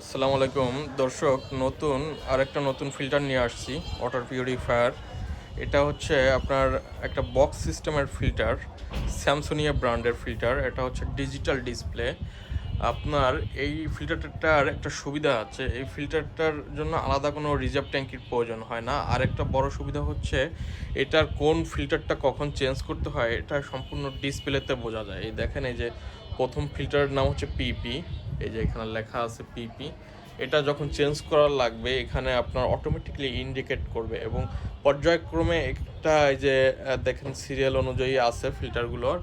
আসসালামু আলাইকুম দর্শক, নতুন ফিল্টার নিয়ে আসছি, ওয়াটার পিউরিফায়ার। এটা হচ্ছে আপনার একটা বক্স সিস্টেমের ফিল্টার, স্যামসুনিয়া ব্র্যান্ডের ফিল্টার। এটা হচ্ছে ডিজিটাল ডিসপ্লে। আপনার এই ফিল্টারটার একটা সুবিধা আছে, এই ফিল্টারটার জন্য আলাদা কোনো রিজার্ভ ট্যাঙ্কির প্রয়োজন হয় না। আর একটা বড় সুবিধা হচ্ছে এটার কোন ফিল্টারটা কখন চেঞ্জ করতে হয় এটা সম্পূর্ণ ডিসপ্লেতে বোঝা যায়। এই দেখেন, এই যে প্রথম ফিল্টারের নাম হচ্ছে পিপি, এই যে এখানে লেখা আছে পিপি। এটা যখন চেঞ্জ করার লাগবে এখানে আপনার অটোমেটিকলি ইন্ডিকেট করবে এবং পর্যায়ক্রমে একটা এই যে দেখেন সিরিয়াল অনুযায়ী আছে ফিল্টারগুলোর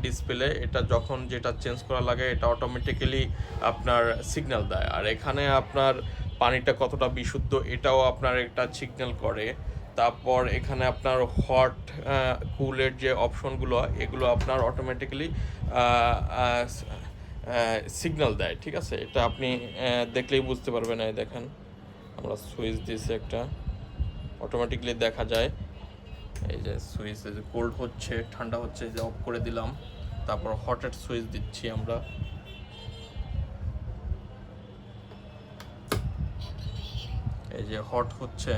ডিসপ্লে। এটা যখন যেটা চেঞ্জ করা লাগে এটা অটোমেটিক্যালি আপনার সিগন্যাল দেয়। আর এখানে আপনার পানিটা কতটা বিশুদ্ধ এটাও আপনার একটা সিগন্যাল করে। তারপর এখানে আপনার হট কুলের যে অপশনগুলো এগুলো আপনার অটোমেটিক্যালি সিগন্যাল দেয়। ঠিক আছে, এটা আপনি দেখলেই বুঝতে পারবেন। এই দেখেন, আমরা সুইচ দিয়েছি একটা, অটোমেটিকলি দেখা যায়। এই যে সুইচ, এই যে কোল্ড হচ্ছে, ঠান্ডা হচ্ছে, যে অফ করে দিলাম। তারপর হটের সুইচ দিচ্ছি আমরা। এই যে হট হচ্ছে,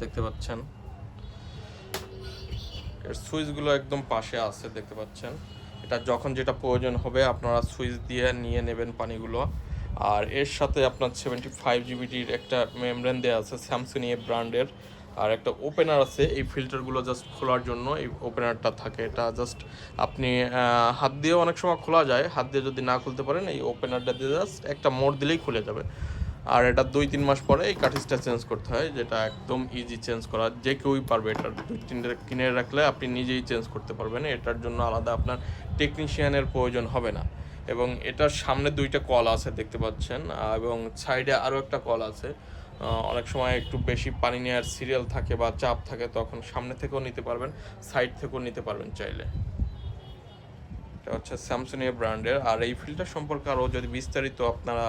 দেখতে পাচ্ছেন। এর সুইচগুলো একদম পাশে আছে, দেখতে পাচ্ছেন। এটা যখন যেটা প্রয়োজন হবে আপনারা সুইচ দিয়ে নিয়ে নেবেন পানিগুলো। আর এর সাথে আপনার 75 জিবিটির একটা মেমব্রেন দেওয়া আছে স্যামসুনিয়া ব্র্যান্ডের। আর একটা ওপেনার আছে এই ফিল্টারগুলো জাস্ট খোলার জন্য, এই ওপেনারটা থাকে। এটা জাস্ট আপনি হাত দিয়েও অনেক সময় খোলা যায়, হাত দিয়ে যদি না খুলতে পারেন এই ওপেনারটা দিয়ে জাস্ট একটা মোড় দিলেই খুলে যাবে। আর এটা 2-3 মাস পরে এই কার্ট্রিজটা চেঞ্জ করতে হয়, যেটা একদম ইজি চেঞ্জ করা, যে কেউই পারবে। এটা 2-3টা কিনে রাখলে আপনি নিজেই চেঞ্জ করতে পারবেন, এটার জন্য আলাদা আপনার টেকনিশিয়ানের প্রয়োজন হবে না। এবং এটার সামনে 2টা কল আছে, দেখতে পাচ্ছেন, এবং সাইডে আরও একটা কল আছে। অনেক সময় একটু বেশি পানি নেওয়ার সিরিয়াল থাকে বা চাপ থাকে, তখন সামনে থেকেও নিতে পারবেন, সাইড থেকেও নিতে পারবেন চাইলে। এটা হচ্ছে স্যামসুনিয়া ব্র্যান্ডের। আর এই ফিল্টার সম্পর্কে আরও যদি বিস্তারিত আপনারা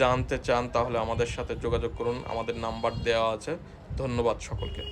জানতে চান তাহলে আমাদের সাথে যোগাযোগ করুন, আমাদের নাম্বার দেওয়া আছে। ধন্যবাদ সকলকে।